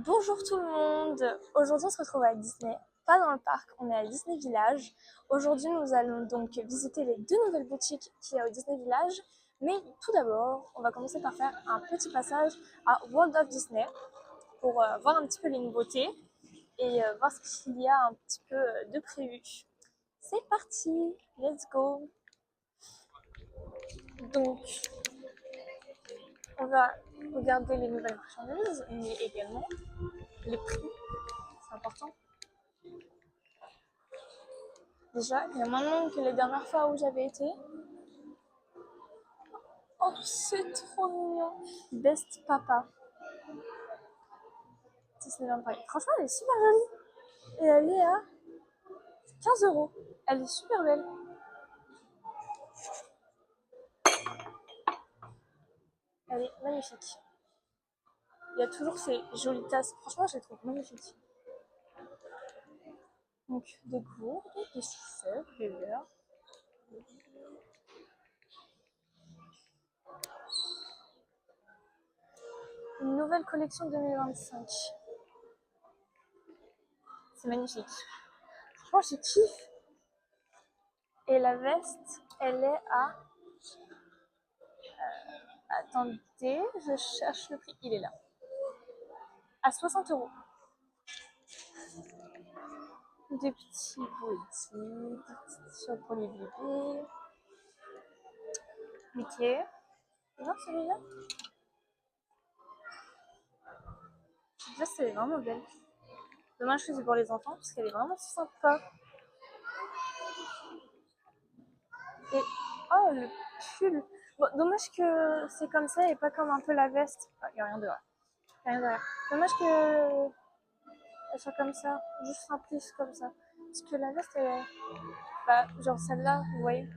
Bonjour tout le monde. Aujourd'hui on se retrouve à Disney, pas dans le parc, on est à Disney Village. Aujourd'hui nous allons donc visiter les deux nouvelles boutiques qu'il y a au Disney Village. Mais tout d'abord, on va commencer par faire un petit passage à World of Disney pour voir un petit peu les nouveautés et voir ce qu'il y a un petit peu de prévu. C'est parti, let's go. Donc on va regarder les nouvelles marchandises, mais également les prix, c'est important. Déjà, il y a moins de monde que les dernières fois où j'avais été. Oh, c'est trop mignon. Best Papa. Disneyland Paris. Franchement, elle est super jolie. Et elle est à 15 €. Elle est super belle. Elle est magnifique. Il y a toujours ces jolies tasses. Franchement, je les trouve magnifiques. Donc, des gourdes, des suceurs, des verres. Une nouvelle collection 2025. C'est magnifique. Franchement, je kiffe. Et la veste, elle est à... Attendez, je cherche le prix. Il est là. À 60 €. Des petits body, des petites t-shirts pour les bébés. Mickey. Non, celui-là. Celui-là, c'est vraiment belle. Dommage que c'est pour les enfants, parce qu'elle est vraiment sympa. Et, oh, le pull. Bon, dommage que c'est comme ça et pas comme un peu la veste. Il n'y a rien dehors. Rien derrière. Dommage que elle soit comme ça, juste simpliste comme ça. Parce que la veste, elle est... Bah, genre celle-là, vous voyez,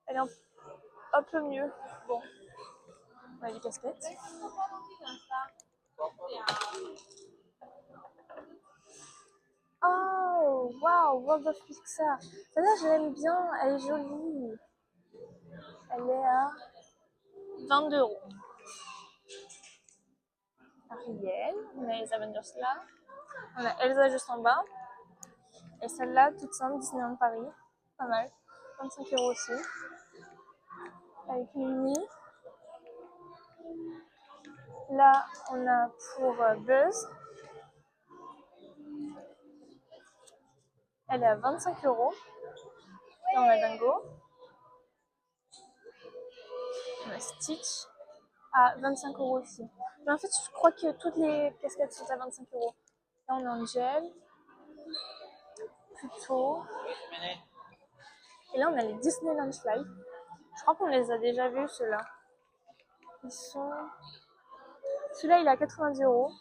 elle est un peu mieux. Bon, on a des casquettes. Oh, wow, World of Pixar. Celle-là, je l'aime bien, elle est jolie. Elle est à 22 €. Ariel, on a les Avengers là. On a Elsa juste en bas. Et celle-là, toute simple, Disneyland Paris. Pas mal. 25 € aussi. Avec Minnie. Là, on a pour Buzz. Elle est à 25 €. Là, on a Dingo. On a Stitch à 25 € aussi. Mais en fait, je crois que toutes les casquettes sont à 25 €. Là, on a Angel. Plutôt. Et là, on a les Disneyland Fly. Je crois qu'on les a déjà vus, ceux-là. Ils sont... Celui-là, il est à 90 €.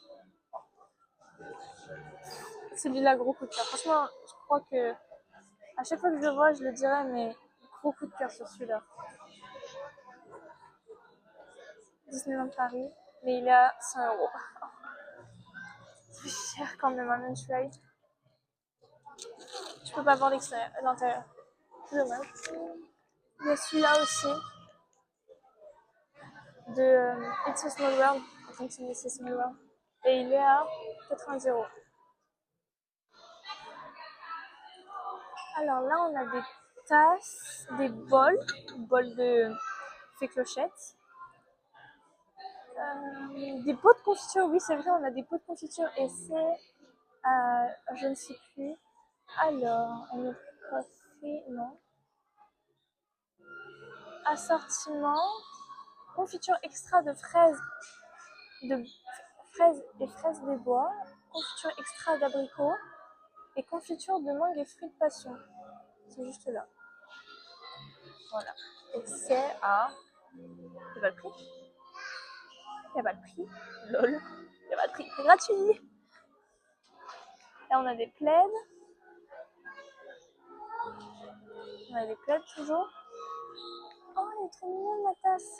Celui-là, gros coup de cœur. Franchement, je crois que à chaque fois que je le vois, je le dirais, mais gros coup de cœur sur celui-là. Disneyland Paris, mais il est à 100 €. C'est cher quand même, un Fly. Je peux pas voir l'intérieur. C'est dommage. Il y a celui-là aussi. De It's a Small World. I think c'est It's a Small World. Et il est à 90 €. Alors là, on a des tasses, des bols de fées clochettes. Des pots de confiture, oui, c'est vrai, on a des pots de confiture et c'est, je ne sais plus. Alors, on est coffee, non. Assortiment, confiture extra de fraises et fraises des bois, confiture extra d'abricots et confiture de mangue et fruits de passion. C'est juste là. Voilà. Et c'est à... Il va le prix. Il n'y a pas le prix. Lol. Il n'y a pas de prix. C'est gratuit. Là, on a des plaids. On a des plaids toujours. Oh, elle est trop mignonne, la tasse.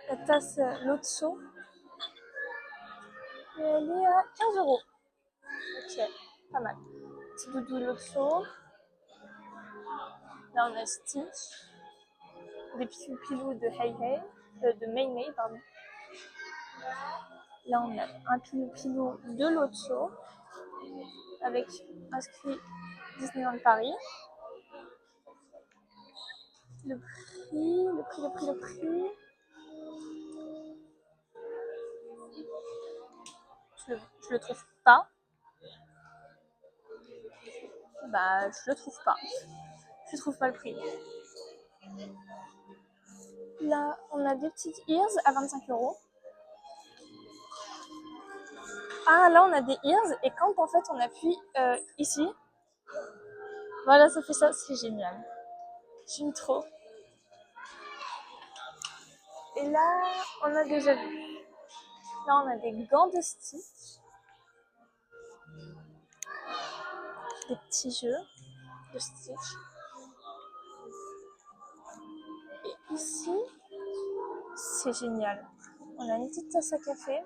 La tasse Lotso. Et elle est à 15 €. Ok, pas mal. Petit doudou Lotso. Là, on a Stitch. Des petits pilous de Hey Hey. De Mei Mei, pardon. Là, on a un pilou-pilou de Lotso avec inscrit Disneyland Paris. Le prix. Je le trouve pas. Bah, je le trouve pas. Je trouve pas le prix. Là, on a des petites ears à 25 €. Ah, là, on a des ears et quand en fait on appuie ici, voilà, ça fait ça, c'est génial. J'aime trop. Et là, on a déjà vu. Là, on a des gants de Stitch. Des petits jeux de Stitch. Et ici, c'est génial. On a une petite tasse à café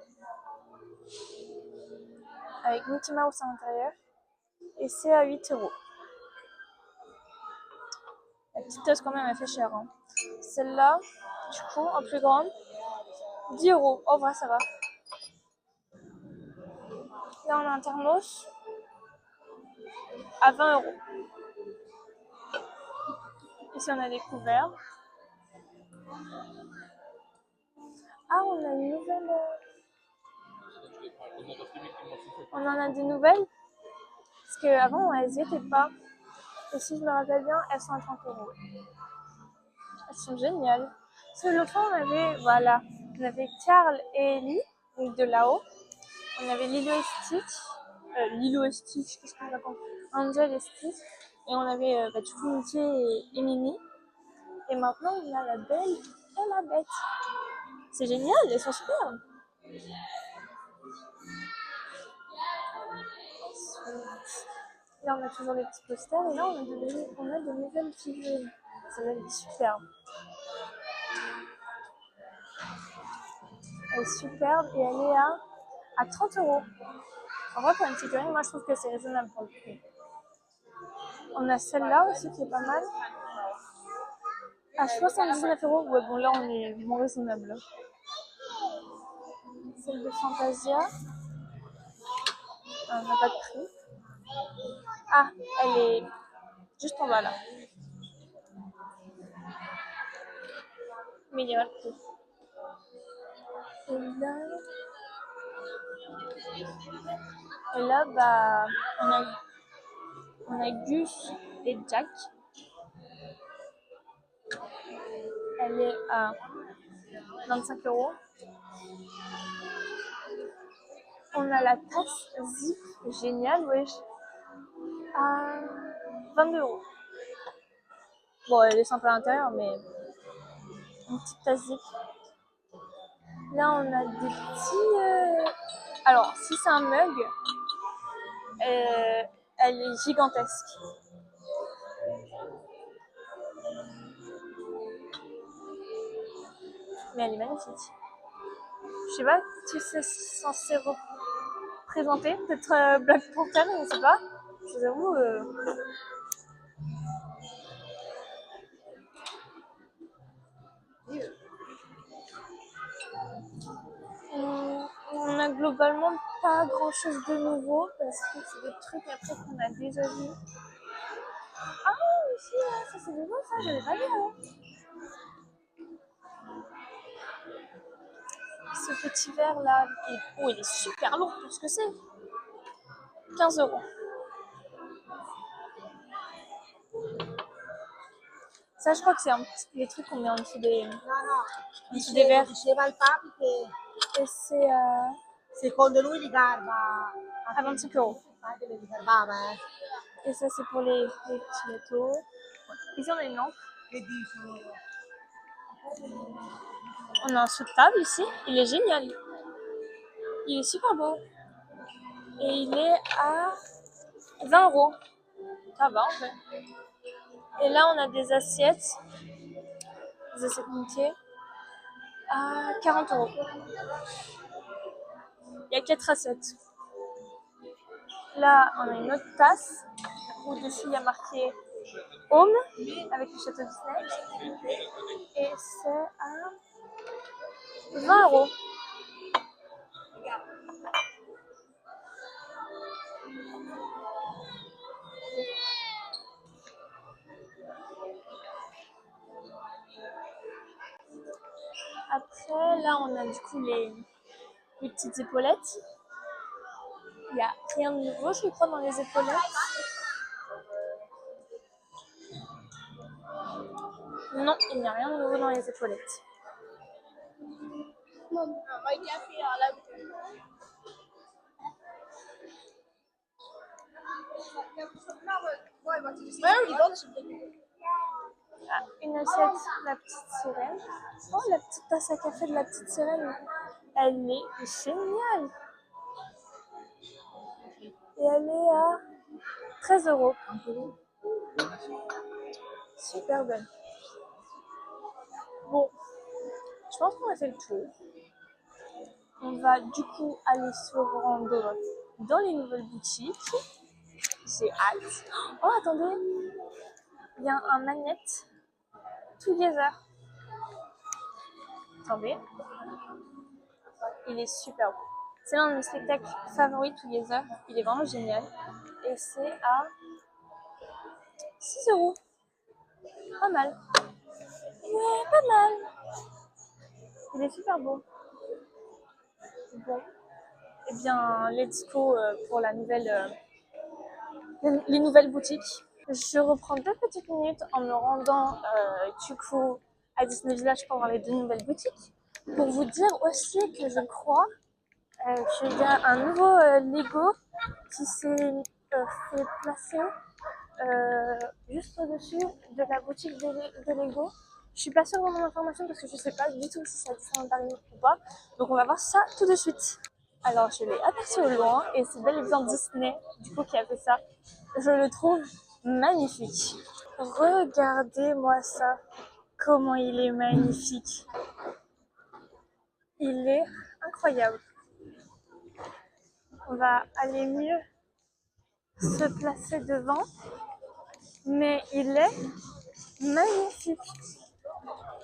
avec Mickey Mouse à l'intérieur et c'est à 8 €. La petite tasse quand même elle fait cher. Hein. Celle-là, du coup, en plus grande, 10 €. Oh, vrai, ça va. Là, on a un thermos à 20 €. Ici, on a des couverts. Ah, on a une nouvelle. On en a des nouvelles. Parce qu'avant, elles n'y étaient pas. Et si je me rappelle bien, elles sont à 30 €. Elles sont géniales. Parce que l'autre fois, voilà, on avait Carl et Ellie, donc de là-haut. On avait Lilo et Stitch, qu'est-ce qu'on raconte? Angel et Stitch. Et on avait du coup Mickey et Minnie. Et maintenant, on a la Belle et la Bête. C'est génial, elles sont superbes. Là, on a toujours les petits posters. Et là, on a de nouvelles figurines. Celle-là, elle est superbe. Elle est superbe et elle est à 30 €. En vrai, pour une figurine, moi, je trouve que c'est raisonnable pour le prix. On a celle-là aussi qui est pas mal. À 79 €. Ouais, bon, là, on est bon raisonnable. Celle de Fantasia. On n'a pas de prix. Ah, elle est juste en bas là. Mais il y a pas de prix. Et là, bah, on a Gus et Jack. Elle est à 25 €. On a la tasse Zip, génial, wesh, à 22 €. Bon, elle est sympa à l'intérieur, mais une petite tasse Zip. Là, on a des petits. Alors, si c'est un mug, elle est gigantesque. Mais elle est magnifique. Je sais pas si c'est censé représenter, peut-être Black Panther, je sais pas. Je vous avoue. On a globalement pas grand chose de nouveau parce que c'est des trucs après qu'on a déjà vu. Ah oui, ici, ça c'est nouveau, ça j'avais pas vu avant. Ce petit verre là, il est super lourd pour ce que c'est. 15 €. Ça, je crois que c'est les trucs qu'on met en dessous des verres. Diceva il papi che Et c'est secondo lui li garba à 25 €. li garbava, Et ça, c'est pour les petits gâteaux. Ici, on a une lampe. Che dicono? On a un sous-table ici. Il est génial. Il est super beau. Et il est à 20 €. Ça va, en fait. Et là, on a des assiettes. Des assiettes Mickey à 40 €. Il y a 4 assiettes. Là, on a une autre tasse où dessus il y a marqué Home avec le château Disney. Et c'est à 20 €. Après, là, on a du coup les petites épaulettes. Il n'y a rien de nouveau, je crois, dans les épaulettes. Non, il n'y a rien de nouveau dans les épaulettes. Ah, une assiette, la petite sirène. Oh, la petite tasse à café de la petite sirène. Elle est géniale. Et elle est à 13 €. Super belle. Bon, je pense qu'on a fait le tour. On va du coup aller se rendre dans les nouvelles boutiques. J'ai hâte. Oh, attendez. Il y a un magnète Together. Attendez. Il est super beau. C'est l'un de mes spectacles favoris Together. Il est vraiment génial. Et c'est à 6 €. Pas mal. Ouais, pas mal. Il est super beau. Bon. Eh bien, let's go pour les nouvelles boutiques. Je reprends 2 petites minutes en me rendant du coup à Disney Village pour voir les 2 nouvelles boutiques. Pour vous dire aussi que je crois qu'il y a un nouveau Lego qui s'est fait placer juste au-dessus de la boutique de Lego. Je suis pas sûre de mon information parce que je sais pas du tout si c'est à Disneyland Paris ou pas. Donc on va voir ça tout de suite. Alors je l'ai aperçu au loin et c'est bel et bien Disney du coup qui a fait ça. Je le trouve magnifique. Regardez-moi ça. Comment il est magnifique. Il est incroyable. On va aller mieux se placer devant. Mais il est magnifique.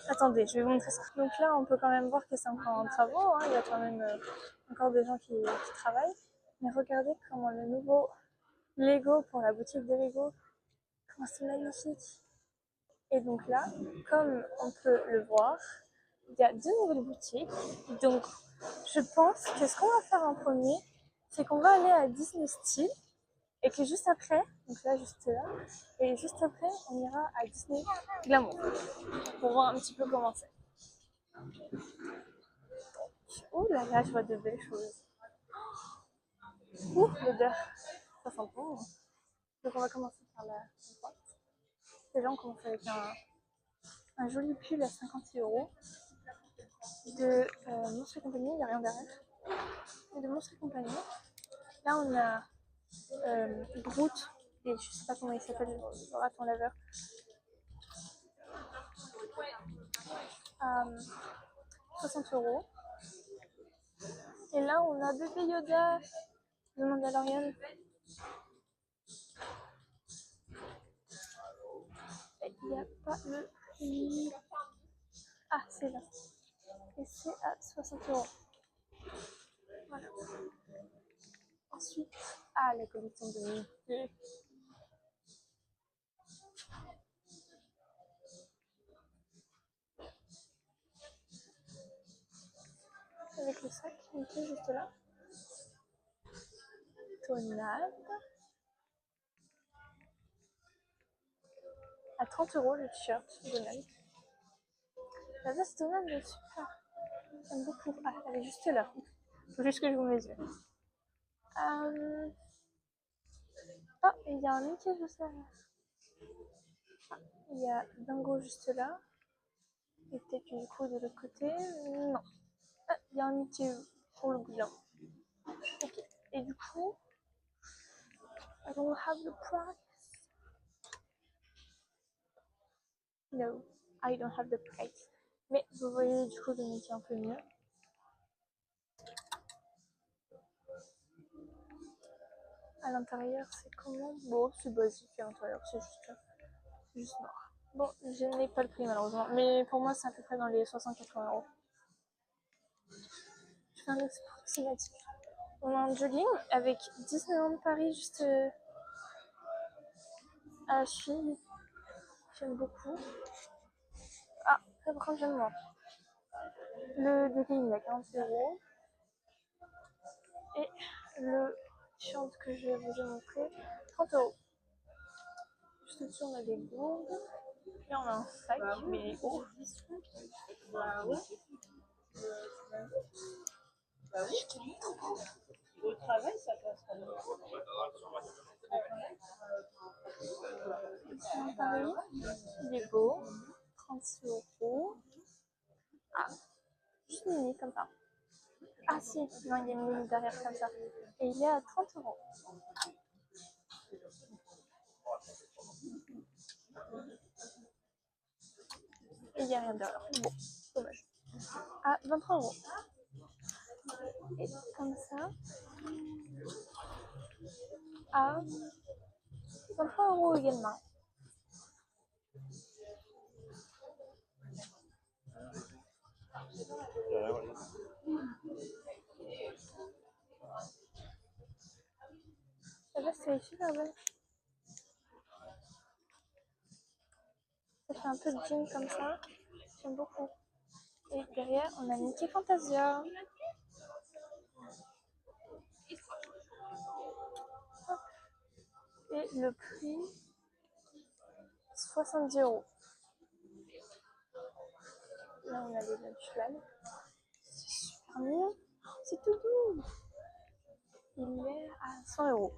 Attendez, je vais vous montrer ça. Donc là, on peut quand même voir que c'est encore en travaux. Hein. Il y a quand même encore des gens qui travaillent. Mais regardez comment le nouveau Lego pour la boutique de Lego, comment c'est magnifique. Et donc là, comme on peut le voir, il y a 2 nouvelles boutiques. Donc, je pense que ce qu'on va faire en premier, c'est qu'on va aller à Disney Style et que juste après, donc là, juste là, et juste après, on ira à Disney Glamour pour voir un petit peu comment c'est. Ouh là là, je vois de belles choses. Ouh, l'odeur, ça sent bon. Donc, on va commencer par la droite. Déjà, on commence avec un joli pull à 56 € de Monstres et compagnie, il n'y a rien derrière. Et de Monstres et compagnie. Là, on a Groot, et je sais pas comment il s'appelle, le raton laveur, à 60 €. Et là, on a bébé Yoda de Mandalorian. Et il n'y a pas le prix. Ah, c'est là. Et c'est à 60 €. Voilà. Ensuite, la collection de Mickey. Avec le sac Mickey juste là. Tonade. À 30 € le t-shirt Donald. La veste Donald est super. J'aime beaucoup. Ah, elle est juste là. Faut juste que je vous mes yeux. Oh, il y a un Mickey juste là. Ah, il y a Dingo juste là. Et peut-être du coup de l'autre côté. Non. Ah, il y a un Mickey pour le blanc. Ok. Et du coup, I don't have the price. No, I don't have the price. Mais vous voyez du coup le Mickey un peu mieux. À l'intérieur, c'est comment? Bon, c'est basique à l'intérieur, c'est juste noir. Bon, je n'ai pas le prix malheureusement, mais pour moi, c'est à peu près dans les 60-80 €. Je fais un approximatif. On a un jogging avec Disneyland Paris juste à la cheville. J'aime beaucoup. Ah, ça par contre, j'aime moins. Le denim, il est à 40 €. Et le t-shirt que je vous ai montré, 30 €. Juste au-dessus, on a des gourdes. Là, on a un sac, mais il est haut. Au travail, ça passe quand même. C'est un Paris. Il est beau. 36 €. Ah, juste mini comme ça. Ah si, non, il y a une mini derrière comme ça. Et il est à 30 €. Et il n'y a rien derrière. Bon, dommage. À 23 €. Et comme ça, à 23 € également. La veste, elle est super belle. Ça fait un peu de jean comme ça. J'aime beaucoup. Et derrière, on a Mickey Fantasia. Et le prix, 70 €. Là, on a les lunchbags. C'est super mignon. C'est tout doux. Il est à 100 €.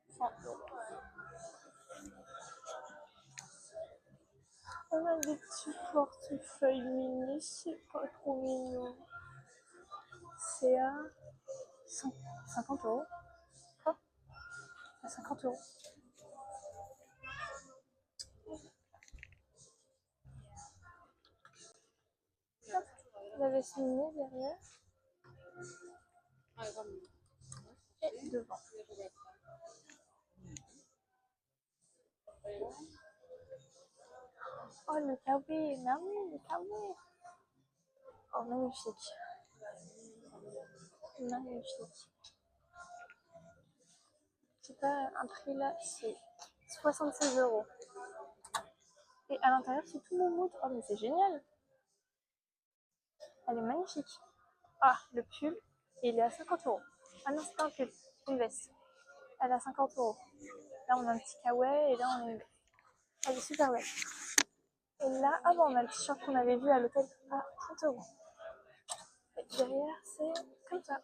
100 €. On a des petits portefeuilles mini, c'est pas trop mignon. C'est à 50 €. Quoi? À 50 €. Hop, la veste mini derrière et devant. Oh, le kawaii, mais oui, le kawaii. Oh, magnifique. Magnifique. C'est pas un prix là, c'est 76 €. Et à l'intérieur, c'est tout moumoute. Oh, mais c'est génial. Elle est magnifique. Ah, le pull, il est à 50 €. Ah non, c'est pas un pull, une veste. Elle est à 50 €. Là, on a un petit kawaii et là, on a une veste. Elle est super belle. Et là, ah bon, on a le t-shirt qu'on avait vu à l'hôtel à 30 €. Et derrière, c'est comme ça.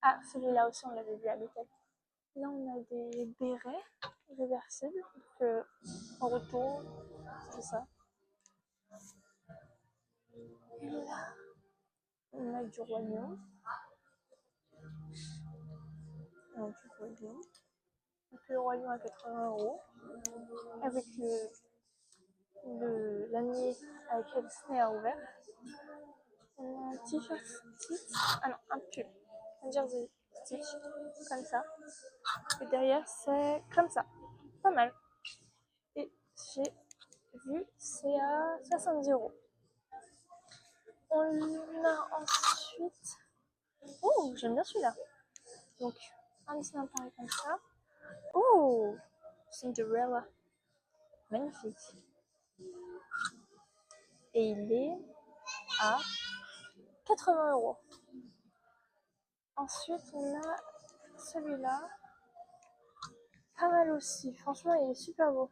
Ah, celui-là aussi, on l'avait vu à l'hôtel. Là, on a des bérets réversibles. Donc, en retour, c'est ça. Et là, on a du roi lion. Donc, du roi lion. Donc, le roi lion à 80 € avec l'année avec le Disney à ouvert. On a un t-shirt Stitch, ah non, un pull, un jersey Stitch, comme ça. Et derrière, c'est comme ça, pas mal. Et j'ai vu, c'est à 70 €. On a ensuite, oh, j'aime bien celui-là. Donc, un Disney Paris comme ça. Oh, Cinderella, magnifique. Et il est à 80 €. Ensuite, on a celui-là. Pas mal aussi. Franchement, il est super beau.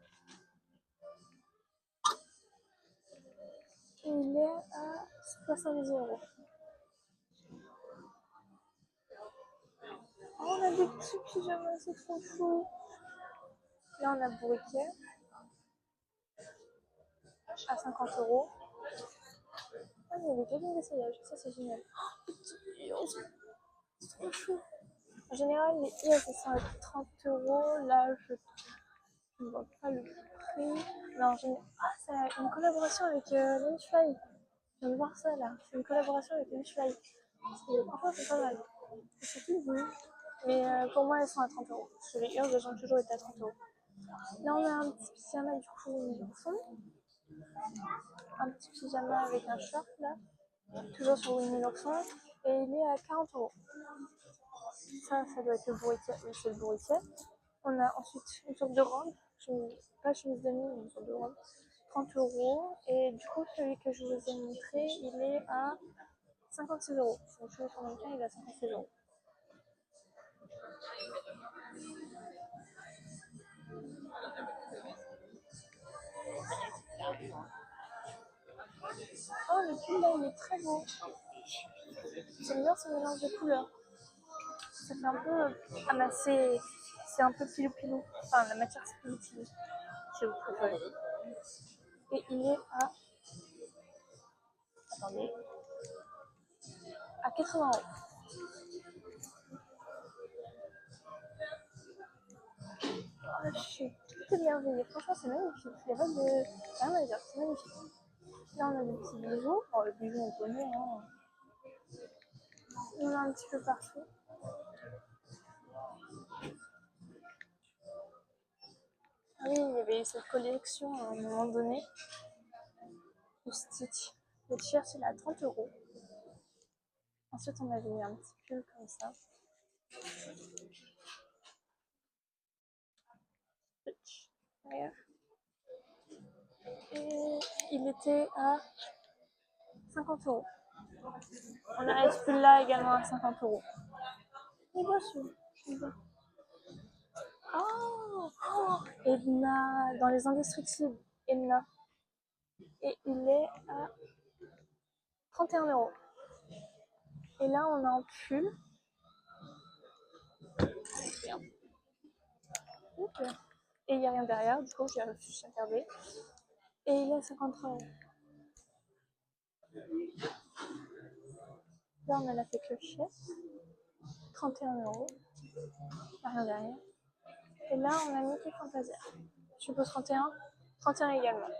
Et il est à 70 €. Oh, on a des petits pyjamas, c'est trop chou. Là, on a Bourriquet à 50 €. Ah, il y a des cabines d'essayage. Ça, c'est génial. Oh, les petits ears. C'est trop chou. En général, les ears, ils sont à 30 €. Là, je ne vois pas le prix. Mais en général, ah, c'est une collaboration avec Linchfly. Je viens de voir ça là. C'est une collaboration avec Linchfly. Franchement, c'est pas mal. C'est tout bleu. Mais pour moi, elles sont à 30 €. Parce que les ears, elles ont toujours été à 30 €. Là, on a un petit pyjama du coup Winnie l'ourson. Un petit pyjama avec un short là. Toujours sur Winnie l'ourson. Et il est à 40 €. Ça doit être le bourriquet. Oui, c'est le bourriquet. On a ensuite une sorte de robe. Pas chemise de nuit, mais une sorte de robe. 30 €. Et du coup, celui que je vous ai montré, il est à 56 €. Donc, celui sur mannequin, il est à 56 €. Oh, le pull là, il est très beau. J'aime bien ce mélange de couleurs. Ça fait un peu amassé. C'est un peu pilou-pilou. Enfin, la matière, c'est pilou-pilou, si vous préférez. Et il est à... Attendez. À 80 €. Oh, je suis toute émerveillée. Franchement, c'est magnifique. Il n'y a pas de... rien à dire. C'est magnifique. Là, on a des petits bijoux. Bon, les bijoux, on connaît. Hein. Il y en a un petit peu partout. Ah oui, il y avait eu cette collection à un moment donné. Le Stitch. Le t-shirt, il est à 30 €. Ensuite, on avait mis un petit pull comme ça. Stitch. Derrière. Et il était à 50 €. On a ce pull là également à 50 €. Il est beau celui-là. Oh, oh, Edna, dans les indestructibles, Edna. Et il est à 31 €. Et là, on a un pull. Okay. Et il n'y a rien derrière, du coup, j'ai juste regardé. Et il est à 53 €. Là, on a la fée clochette. 31 €. Il n'y a rien derrière. Et là, on a Mickey Fantasia. Je suppose 31. 31 également.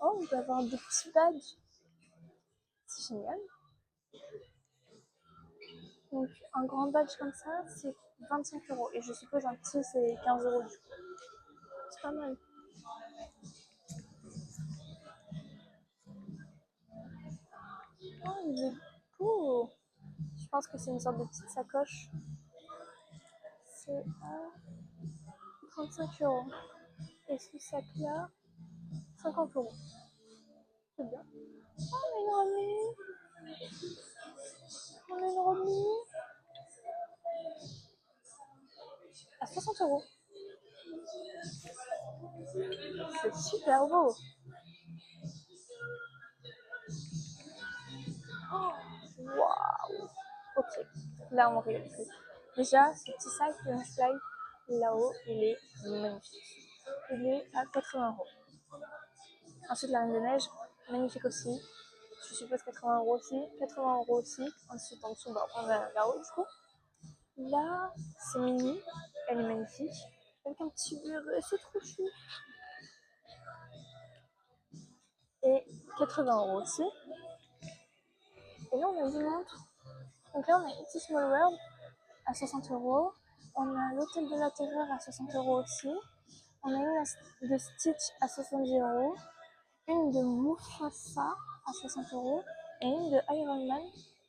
Oh, on peut avoir des petits badges. C'est génial. Donc, un grand badge comme ça, c'est 25 €. Et je suppose un petit, c'est 15 € du coup. C'est pas mal. Oh, il est beau. Je pense que c'est une sorte de petite sacoche. C'est à 35 €. Et ce sac-là, 50 €. C'est bien. Oh, on a une remise. On a une remise. À 60 €. C'est super beau. Oh, waouh. Ok, là on rigole plus. Déjà, ce petit sac de Fly là-haut, il est magnifique. Il est à 80 €. Ensuite, la Reine des Neiges, magnifique aussi. Je suppose 80 € aussi. 80 € aussi. Ensuite, en dessous, bah, on a là-haut du coup. Là, c'est Mini. Elle est magnifique. Avec un petit beuret, c'est trop chou. Et 80 € aussi. Et là, on a du montre. Donc là, on a It's Small World à 60 €. On a l'Hôtel de la Terreur à 60 € aussi. On a une de Stitch à 70 €. Une de Mufasa à 60 €. Et une de Iron Man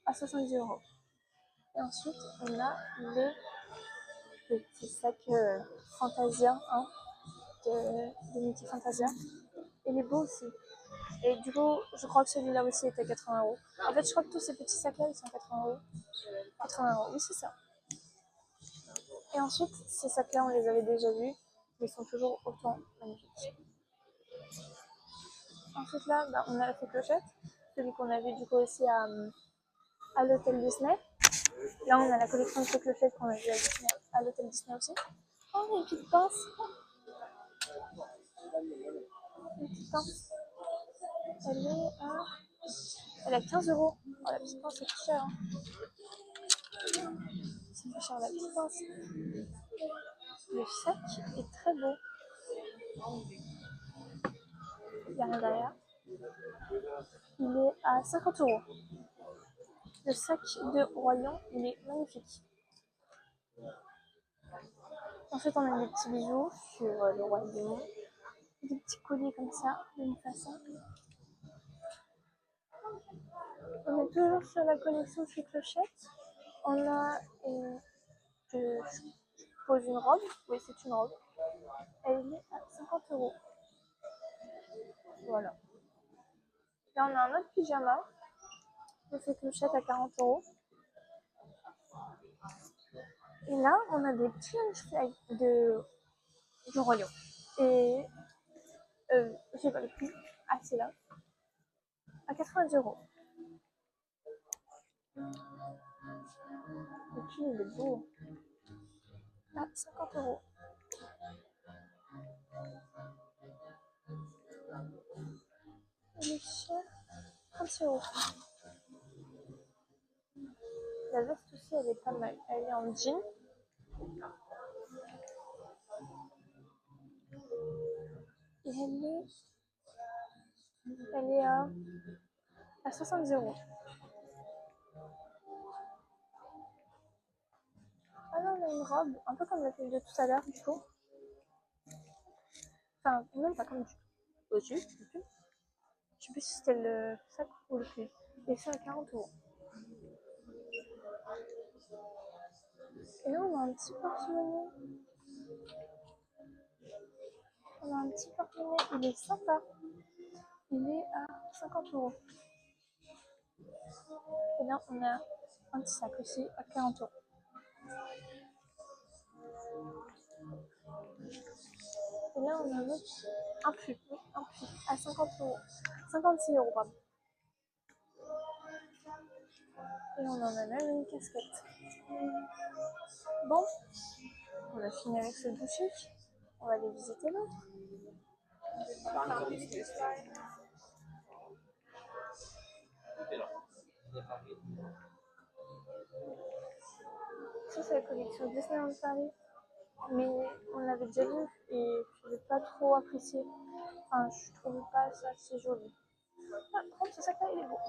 à 70 €. Et ensuite, on a le petit sac Fantasia hein, de Mickey Fantasia. Il est beau aussi. Et du coup, je crois que celui-là aussi était à 80 €. En fait, je crois que tous ces petits sacs-là, ils sont à 80 €. 80 €, oui, c'est ça. Et ensuite, ces sacs-là, on les avait déjà vus, mais ils sont toujours autant magnifiques. Ensuite, là, bah, on a la fée clochette, celui qu'on a vu du coup aussi à l'hôtel Disney. Là, on a la collection de fées clochettes qu'on a vu à l'hôtel Disney aussi. Oh, une petite pince. Une petite pince. Elle est à... Elle est à 15 €. Oh, la petite pince, c'est plus cher. Hein. C'est plus cher la petite pince. Le sac est très beau. Il n'y a rien derrière. Il est à 50 €. Le sac de Royan, il est magnifique. Ensuite, on a des petits bijoux sur le Roi Lion. Des petits colliers comme ça, de Mufasa. On est toujours sur la collection chez Clochette. On a pose une robe. Oui, c'est une robe. Elle est à 50 €. Voilà. Là, on a un autre pyjama. De cette clochette à 40 €. Et là, on a des petits lunch de Royaume. Et j'ai pas le prix. Ah, c'est là. À 90 €. Le pull, il est beau. À 50 €. Il est cher. 36 €. La veste aussi, elle est pas mal. Elle est en jean. Et elle est à 70 €. Ah non, on a une robe, un peu comme la fille de tout à l'heure, du coup. Enfin, non, pas comme du tout. Aussi, du tout. Je sais plus si c'était le sac ou le pull. Et c'est à 40 €. Et là, on a un petit porte-monnaie. On a un petit porte-monnaie, il est sympa. Il est à 50 €. Et là, on a un petit sac aussi à 40 €. Et là, on a un pull, oui, un pull à 50 €. 56 €, pardon. Et on en a même une casquette. Bon, on a fini avec ce boutique. On va aller visiter l'autre. Ça, c'est la collection Disneyland Paris. Mais on l'avait déjà vu et je n'ai pas trop apprécié. Enfin, je trouve pas ça si joli. Ah, par contre, ce sac-là, il est beau.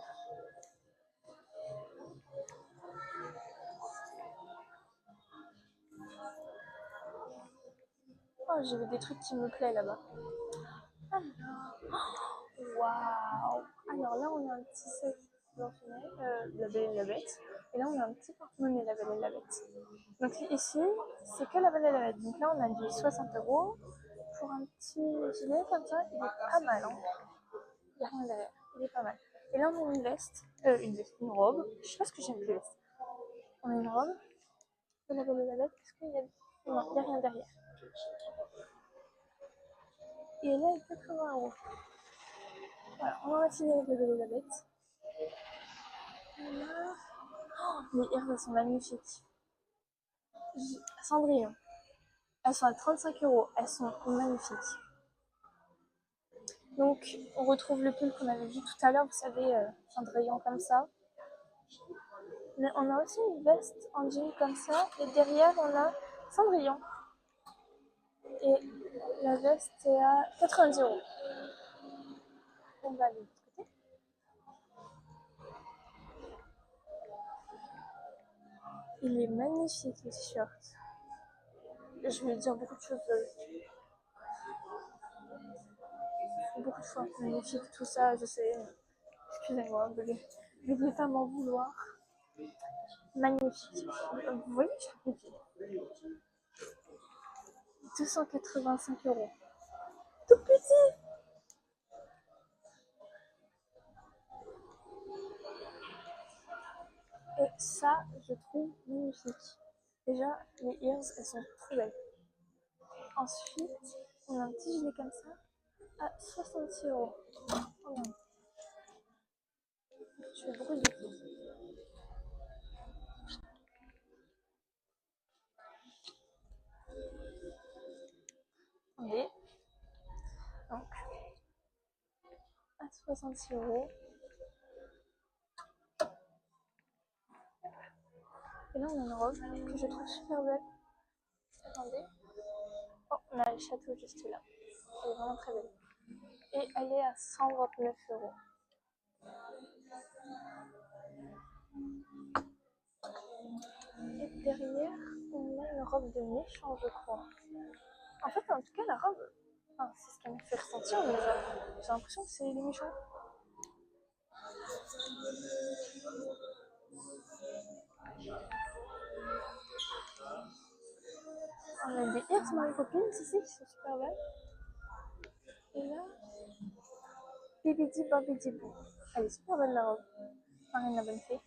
Oh, j'ai vu des trucs qui me plaisent là-bas. Waouh! Alors là, on a un petit sac Blanche-Neige, La Belle et la Bête. Et là, on a un petit porte-monnaie La Belle et la Bête. Donc ici, c'est que La Belle et la Bête. Donc là, on a dit 60 € pour un petit gilet comme ça. Il est pas mal, hein. Il n'y a rien derrière. Il est pas mal. Et là, on a une robe. Je sais pas ce que j'aime plus. On a une robe de La Belle et la Bête. Est-ce qu'il y a... Non, il n'y a rien derrière. Et elle est à 80 €. Voilà, on va finir avec La Belle et la Bête. Voilà. Oh, les ears, elles sont magnifiques. Cendrillon. Elles sont à 35 €. Elles sont magnifiques. Donc, on retrouve le pull qu'on avait vu tout à l'heure, vous savez, Cendrillon comme ça. Mais on a aussi une veste en jean comme ça. Et derrière, on a Cendrillon. Et la veste est à 90 €. On va aller de l'autre côté. Il est magnifique, le t-shirt. Je vais dire beaucoup de choses. Beaucoup de fois. Magnifique, tout ça, je sais. Excusez-moi, veuillez pas m'en vouloir. Magnifique. Vous voyez, je l'ai dit. 285 €. Tout petit. Et ça, je trouve magnifique. Déjà, les ears, elles sont trop belles. Ensuite, on a un petit gilet comme ça à 66 €. Oh non. Je fais beaucoup de bêtises. Attendez. Donc, à 66 €. Et là, on a une robe que je trouve super belle. Attendez. Oh, on a le château juste là. Elle est vraiment très belle. Et elle est à 129 €. Et derrière, on a une robe de méchant, je crois. En fait, en tout cas, la robe, enfin, c'est ce qu'elle me fait ressentir, mais j'ai l'impression que c'est les méchants. On a des Ears Mary Poppins ici qui sont super belles. Et là, Bibidi Bobidi Boo. Elle est super belle la robe. Marine la bonne fée.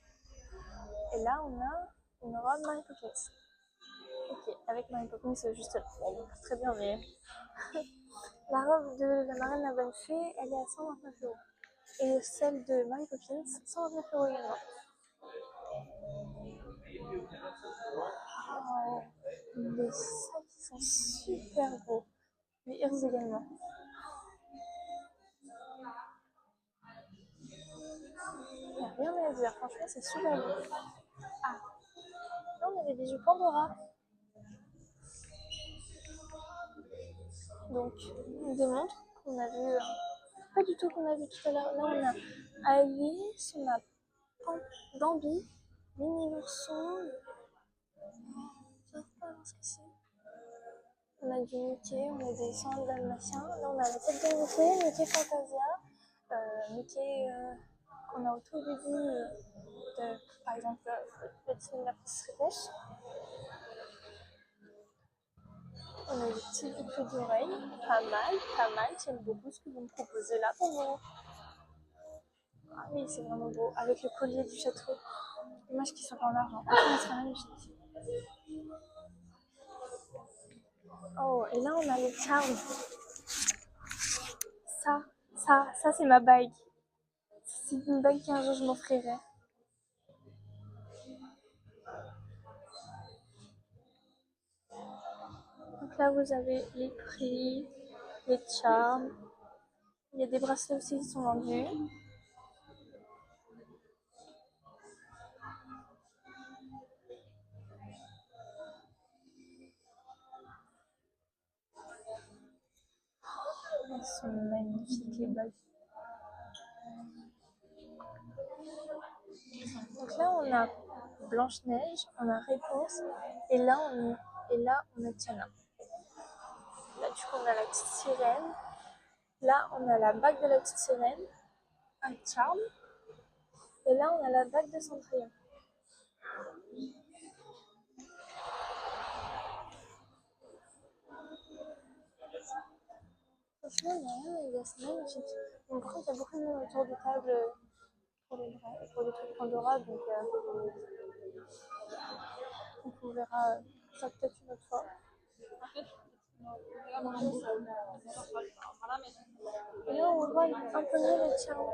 Et là, on a une robe Mary Poppins. Ok, avec Mary Poppins, juste là. Bon, très bien, mais la robe de la Marine la bonne fée, elle est à 129 €. Et celle de Mary Poppins, 129 € également. Oh, les sacs sont super beaux. Les ears également. Il n'y a rien à dire, franchement, c'est super beau. Ah, là, on a des bijoux Pandora. Donc, on démontre qu'on a vu, pas du tout qu'on a vu tout à l'heure. Là, on a Alice, on a Bambi, Minnie l'ourson. J'arrive pas à voir ce que c'est. On a du Mickey, on a des 100 dalmatiens. Là, on a la tête de Mickey, Mickey Fantasia, Mickey qu'on a au tout début de, par exemple, le film La Princesse Pêche. On a des petits boucles d'oreilles, pas mal. J'aime beaucoup ce que vous me proposez là pour moi. Ah oui, c'est vraiment beau, avec le collier du château. Dommage qu'ils soient pas en argent. Ça serait magnifique. Oh, et là, on a les charms. Ça, c'est ma bague. C'est une bague qu'un jour je m'offrirai. Donc là, vous avez les prix, les charms. Il y a des bracelets aussi qui sont vendus. Elles sont magnifiques, les bagues. Donc là, on a Blanche-Neige, on a Réponse, et là, on a Tiana. Là, du coup, on a la petite sirène. Là, on a la bague de la petite sirène, un charme. Et là, on a la bague de Cendrillon. Franchement, il n'y a rien à dire, c'est magnifique. Bon, par contre, il y a beaucoup de monde autour de table pour les trucs Pandora, donc on verra ça peut-être une autre fois. Et là, on voit un peu mieux les charmes.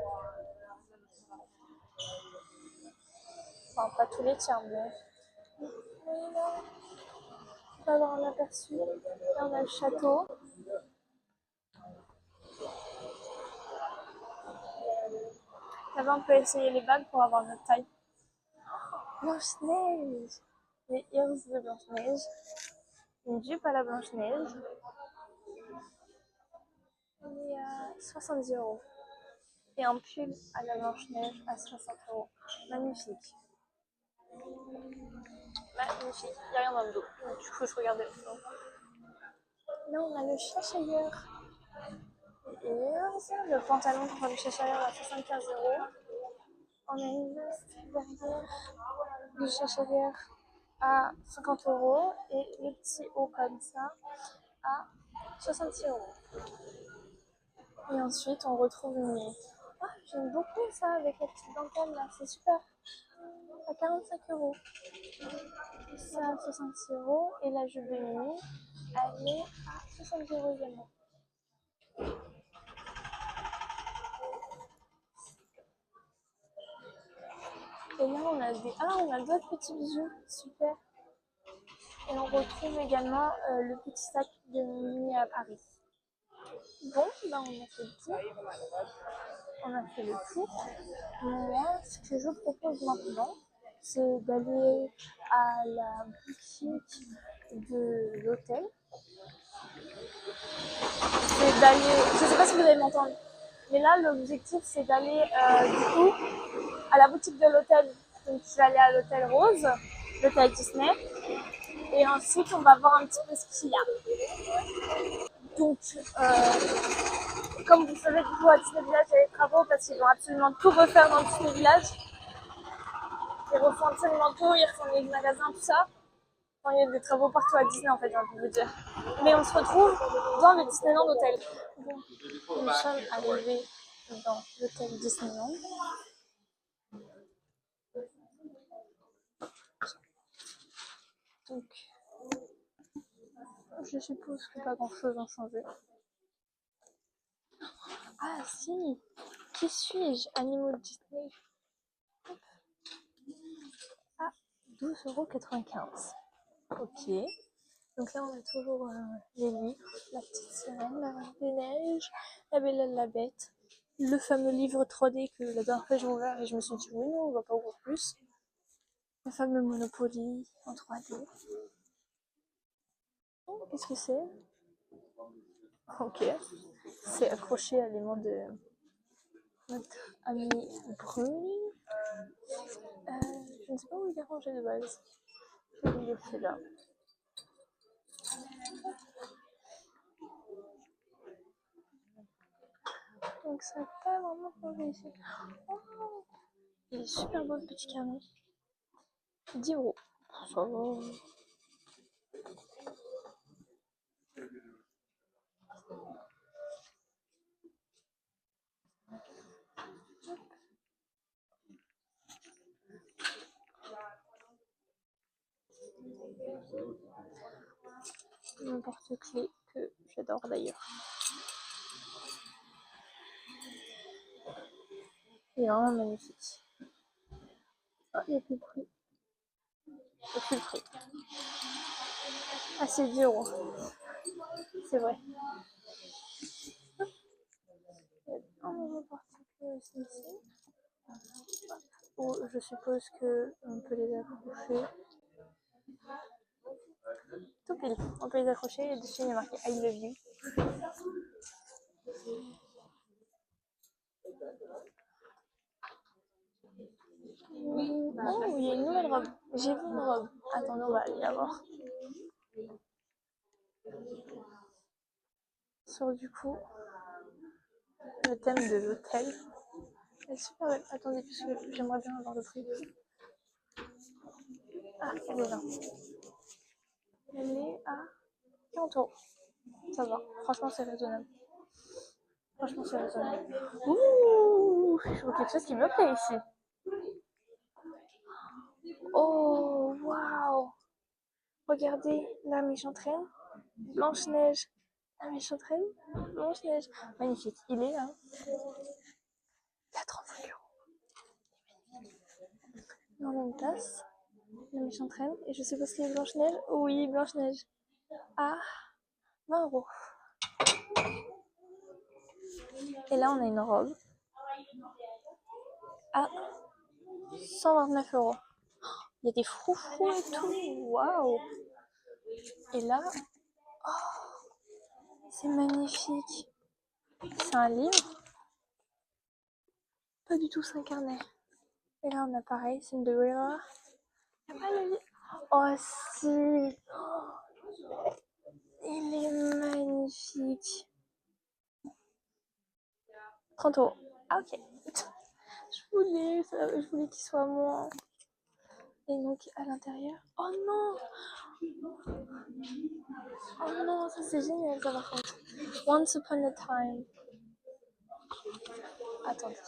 Enfin, pas tous les charmes, mais là, on va avoir un aperçu. Là, on a le château. Là-bas, on peut essayer les bagues pour avoir notre taille. Blanche-Neige. Les ears de Blanche-Neige. Une jupe à la Blanche-Neige. Il y a 70 €. Et un pull à la Blanche-Neige à 60 €. Magnifique. Magnifique. Il n'y a rien dans le dos. Du coup, je regardais le fond. Là, on a le Cheshire Ears. Le pantalon pour le Cheshire à 75 €. On a une veste derrière du Cheshire à 50 € et le petit haut comme ça à 66 €. Et ensuite, on retrouve une... Ah, j'aime beaucoup ça avec la petite dentelle là, c'est super. À 45 €. Ça à 66 € et la jupe de nuit, elle est à 70 € également. Et là, on a d'autres petits bijoux, super. Et on retrouve également le petit sac de nuit à Paris. Bon, ben on a fait le tour. On a fait le tour. Moi, ce que je propose maintenant, c'est d'aller à la boutique de l'hôtel. C'est d'aller, je ne sais pas si vous allez m'entendre, mais là l'objectif c'est d'aller du coup à la boutique de l'hôtel. Donc je vais aller à l'hôtel Rose, l'hôtel Disney, et ensuite on va voir un petit peu ce qu'il y a. Donc comme vous savez, du coup à Disney Village il y a des travaux parce qu'ils vont absolument tout refaire dans Disney Village. Ils refont absolument tout, ils refont les magasins, tout ça. Enfin, il y a des travaux partout à Disney en fait, j'ai envie de vous dire. Mais on se retrouve dans le Disneyland Hotel. Bon, nous sommes arrivés dans l'hôtel Disneyland. Donc, je suppose que pas grand chose n'a changé. Ah si, qui suis-je? Animaux Disney. Ah, 12,95 €. Ok. Donc là, on a toujours les livres, la petite sirène, la Reine des Neiges, la Belle et la Bête, le fameux livre 3D que la dernière fois j'ai ouvert et je me suis dit oui, non, on va pas ouvrir plus. Le fameux Monopoly en 3D. Oh, qu'est-ce que c'est? Ok. C'est accroché à l'aimant de notre ami Bruni. Je ne sais pas où il est rangé de base. Il est plus là. Donc ça n'a pas vraiment changé ici. Oh, il est super beau le petit carnet. 10 €. Ça va. Mon porte-clés que j'adore d'ailleurs. Il est vraiment magnifique. Oh, il n'y a plus de prix. Il n'y a plus de prix. Ah, c'est 10 €. C'est vrai. Mon porte-clés aussi ici. Où je suppose qu'on peut les accrocher. Tout pile. On peut les accrocher et dessus il y a marqué I love you. Oh, il y a une nouvelle robe. J'ai vu une robe. Attendez, on va aller la voir. Sur du coup le thème de l'hôtel. Elle est super belle. Attendez, parce que j'aimerais bien avoir le prix. Ah, elle est là. Elle est à 40 €. Ça va. Franchement, c'est raisonnable. Franchement, c'est raisonnable. Ouh, je vois quelque chose qui me plaît ici. Oh, waouh. Regardez, la méchante reine, Blanche-Neige. La méchante reine, Blanche-Neige. Magnifique. Il est là. Il a 35 €. Dans la même place, la méchante reine. Et je suppose qu'il est Blanche-Neige. Oui, Blanche-Neige. À 20 €. Et là, on a une robe à 129 €. Il y a des froufrous et tout. Waouh. Et là, c'est magnifique. C'est un livre. Pas du tout, c'est un carnet. Et là, on a pareil, Cinderella. Il n'y a pas le livre. Oh si. Il est magnifique. 30 €. Ah ok. Je voulais qu'il soit moins. Et donc à l'intérieur. Oh non. Oh non, ça c'est génial ça par contre. Once upon a time. Attendez.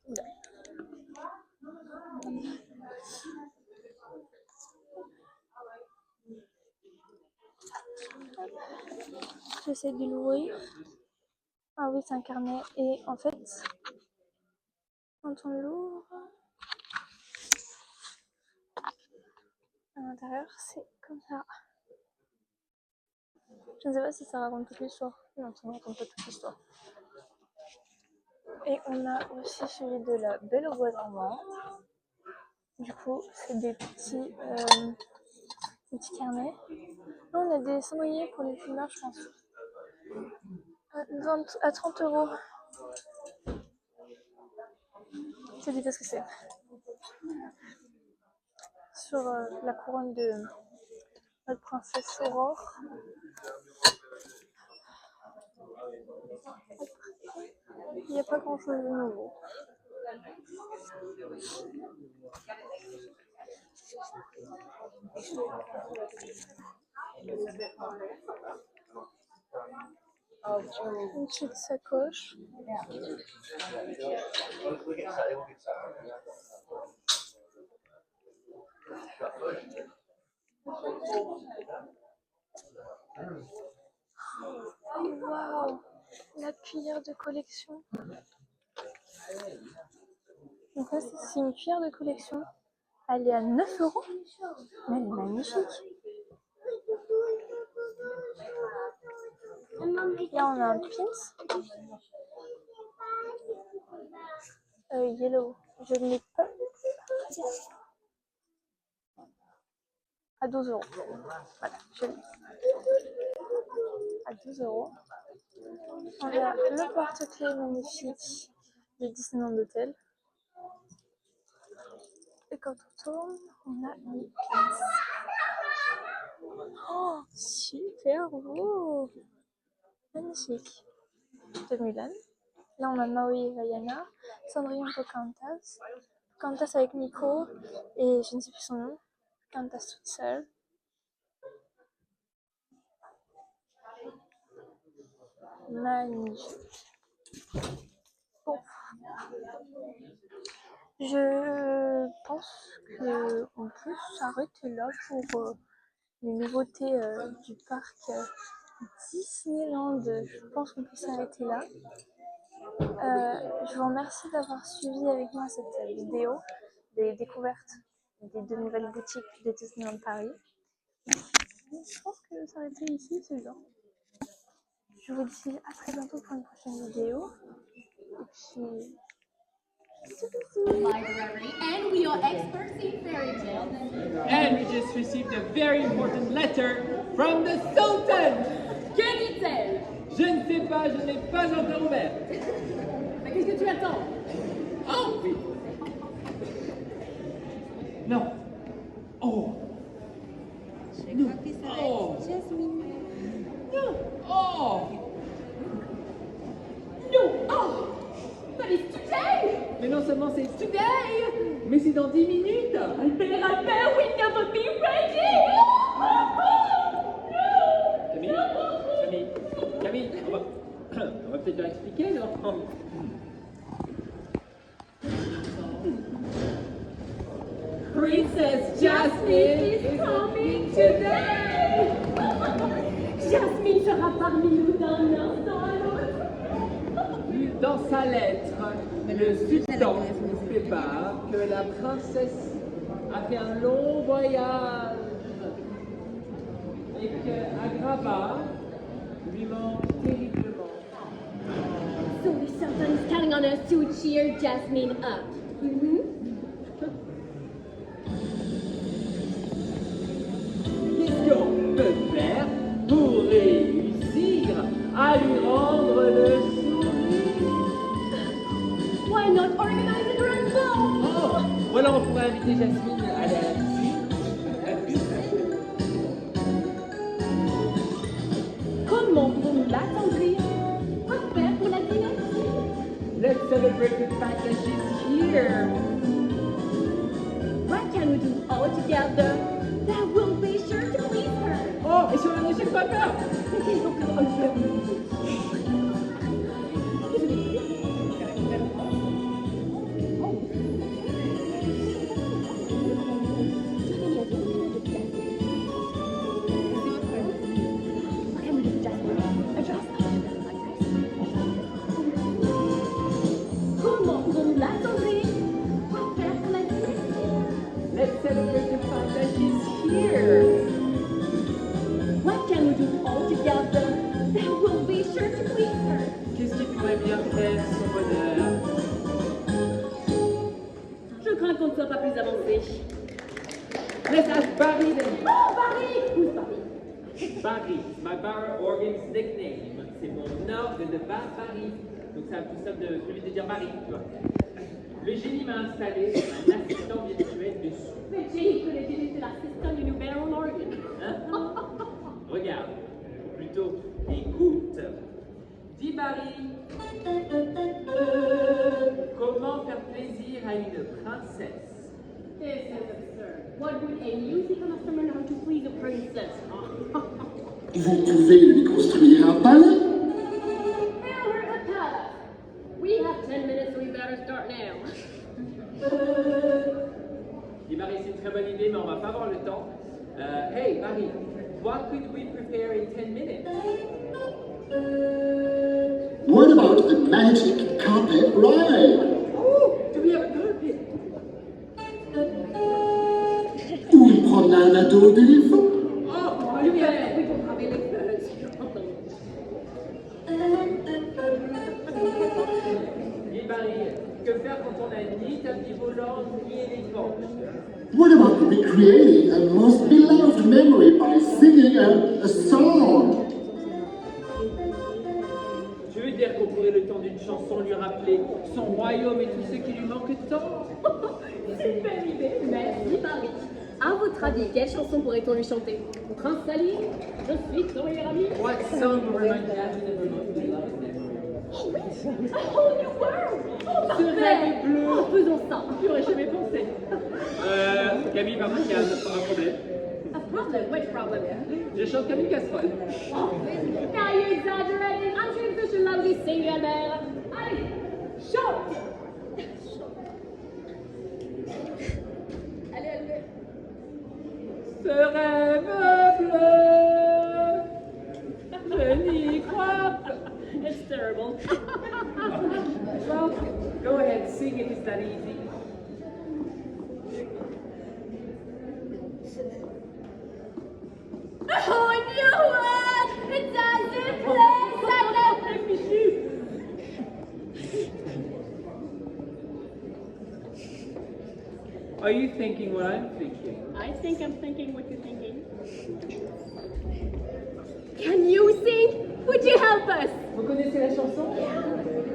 Oula. J'essaie de l'ouvrir. Ah oui, c'est un carnet. Et en fait, quand on l'ouvre, à l'intérieur, c'est comme ça. Je ne sais pas si ça raconte toute l'histoire. Non, ça ne raconte pas toute l'histoire. Et on a aussi celui de la Belle au bois dormant. Du coup, c'est des petits carnets. Là, on a des cendriers pour les fumeurs, je pense. À 30 €. Je te dis pas ce que c'est. Sur la couronne de notre princesse Aurore. Il n'y a pas grand chose de nouveau. Une petite sacoche. Waouh, la cuillère de collection. Donc là, c'est une cuillère de collection. Elle est à 9 €. Mais elle est magnifique. Là, on a un pins. Yellow. Je ne l'ai pas. À 12 €. Voilà, je l'ai. À 12 €. On a le porte-clés magnifique du Disneyland Hotel. Et quand on tourne, on a une pince. Oh, super beau! Magnifique. De Mulan. Là, on a Maui et Vaiana. Cendrillon Pocahontas. Pocahontas avec Nico et je ne sais plus son nom. Pocahontas toute seule. Magnifique. Bon. Je pense qu'on peut s'arrêter là pour les nouveautés du parc Disneyland. Je pense qu'on peut s'arrêter là. Je vous remercie d'avoir suivi avec moi cette vidéo des découvertes des 2 nouvelles boutiques de Disneyland Paris. Je pense que s'arrêter ici, c'est bien. Je vous dis à très bientôt pour une prochaine vidéo. Et puis... Library, and we are experts in fairy tales. And we just received a very important letter from the Sultan. Que dit-elle? Je ne sais pas, je n'ai pas encore ouvert. Mais qu'est-ce que tu attends? Oh oui. Non. Oh. Non. Oh. Non. Oh. No! Oh! But it's today! Mais non seulement c'est today, mais c'est dans 10 minutes. Albert, we never be ready! Camille, on va peut-être leur expliquer, alors. Princess Jasmine is coming today! Jasmine sera parmi nous d'un instant à l'autre. Dans sa lettre, le sultan nous fait part que la princesse a fait un long voyage et qu'Agrava lui manque terriblement. So the Sultan is counting on us to cheer Jasmine up. Qu'est-ce qu'on peut faire pour réussir à lui rendre le sourire? Why not organize a grand ball? Oh, ou alors on pourrait inviter Jasmine à aller à la piscine. Comment pouvons-nous l'attendrir? Quoi faire pour la dynastie? Let's celebrate the fact that she's here. What can we do all together that will be sure to please her? Oh, et sur un échec pas peur. Qu'est-ce qu'on peut faire? Comment pouvons-nous l'attendrir? Quoi faire pour la dynastie? Let's celebrate the fact that she's here. What can we do all together that will be sure to please her? Qu'est-ce qui pourrait bien faire son bonheur? Je crains qu'on ne soit pas plus avancé. Let's ask Barry then. Oh, Barry! Who's Barry? Barry, my bar organ's nickname. C'est mon orgue de bar Barry. Donc ça a tout ça de celui de dire Barry, tu vois. Le génie m'a installé un assistant virtuel dessus. Mais Jenny, que le génie, c'est l'assistant du nouvel en organ. Hein? Regarde, ou plutôt écoute. Dis Barry, comment faire plaisir à une princesse? This is absurd. What would a musical customer know to please a princess? Vous pouvez lui construire un palais. Build her a palace. We have 10 minutes, so we better start now. Dit Marie, c'est une très bonne idée, mais on va pas avoir le temps. Hey, Marie, what could we prepare in 10 minutes? What about a magic carpet ride? Oh, do we have a carpet? Ou une promenade à dos d'éléphant? Oh, Oui, pour braver les fleuves. Dit Marie, que faire quand on a ni tapis volant, ni éléphant? What about recreating a most beloved memory by singing a song? Tu veux dire qu'on pourrait, le temps d'une chanson, lui rappeler son royaume et tout ce qui lui manque tant? Super idée, merci Marie. À votre avis, quelle chanson pourrait-on lui chanter? Prince Sally, je suis ton meilleur ami. What song reminds you of the most beloved memory? A whole new world! Oh, Ce rêve bleu. Oh, faisons ça. J'y aurais jamais pensé. Camille, pardon, il y a un problème. A problem? Which problem? Je chante comme une casserole. Oh, now you're exaggerating. I'm sure you're such a lovely singer, man. Allez, chante! Allez, allez. Ce rêve bleu, je n'y crois pas. It's terrible. Well, go ahead, sing if it's that easy. Oh, new one! It doesn't play like Are you thinking what I'm thinking? I think I'm thinking what you're thinking. Can you sing? Would you help us? Vous connaissez la chanson?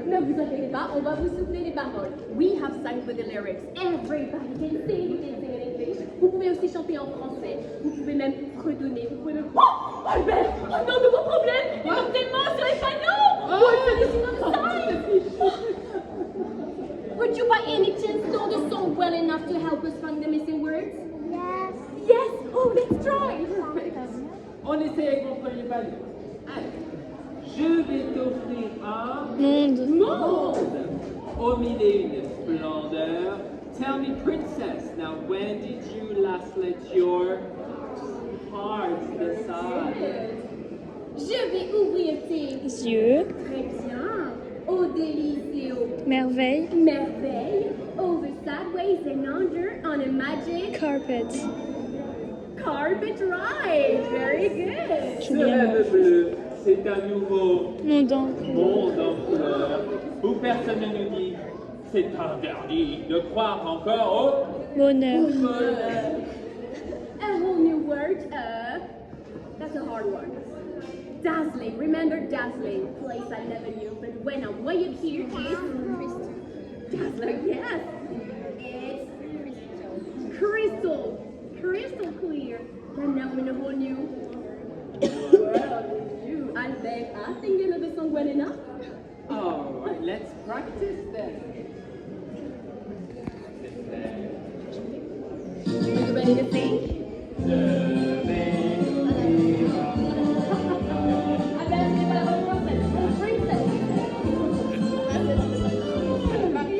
Ne vous inquiétez pas, on va vous souffler les paroles. We have sung with the lyrics. Everybody can sing, you can sing in English. Vous pouvez aussi chanter en français. Vous pouvez même redonner. Vous pouvez même... Oh, Albert! Oh non, de vos problèmes! Ils sont tellement sur les panneaux! Oh, ils sont sur the side! Would you by any chance know the song well enough to help us find the missing words? Yes. Yes! Oh, let's try! On essaie avec mon premier panneau. Allez. Je vais t'offrir un Monde. aux mille et une splendeurs. Tell me, princess, now when did you last let your heart decide? Je vais ouvrir tes Yeux. très bien. Aux délices et aux Merveille. merveilles. Over sideways and under on a magic Carpet. carpet ride. Very good. Ce rêve bleu, c'est un nouveau Monde en monde en couleur où personne ne nous dit c'est interdit de croire encore bonheur. au bonheur. A whole new word. That's a hard one. Dazzling. Remember dazzling? Place I never knew, but when I'm way up here, it's dazzling. Yes. It's crystal. Crystal clear. And now in a whole new world with you. I think you know the song well enough. All right, let's practice then. Are you ready to sing?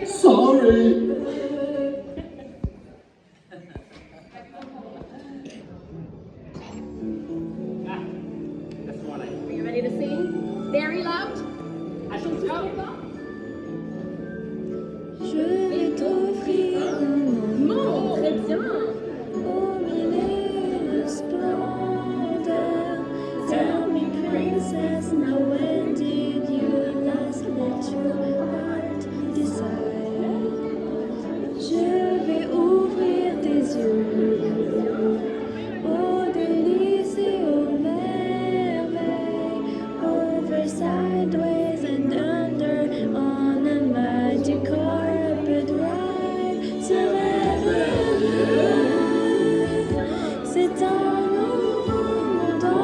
Sorry. That's what I Are you ready to sing? Very loud? Attention. Je vais t'offrir un monde Bon, très bien. au milieu de splendeur. Tell me, princess, now when did you last let your heart decide? Je vais ouvrir tes yeux aux délices et aux merveilles. Over sideways and under on a magic carpet ride. Ce rêve bleu, c'est un nouveau monde en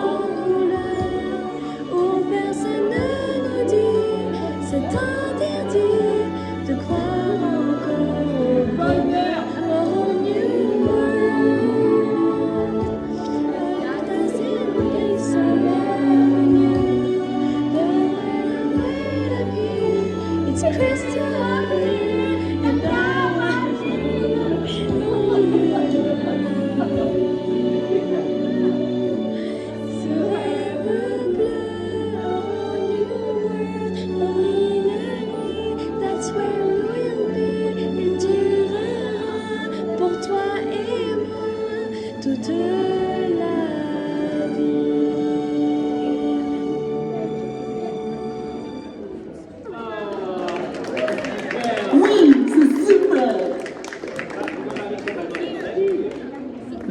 couleur où personne ne nous dit c'est interdit de croire encore au bonheur. Oh, new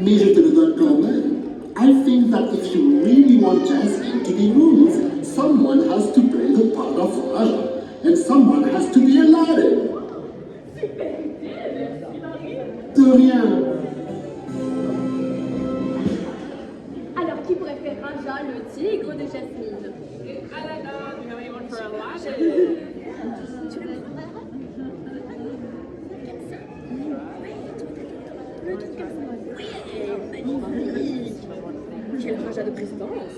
mais je te le donne quand même. I think that if you really want Jasmine to be rules, someone has to play the part of Raja, and someone has to be Aladdin. De rien. Alors, qui pourrait faire Raja, le tigre de Jasmine? Aladdin, you know anyone for Aladdin? Quel Raja de présidence?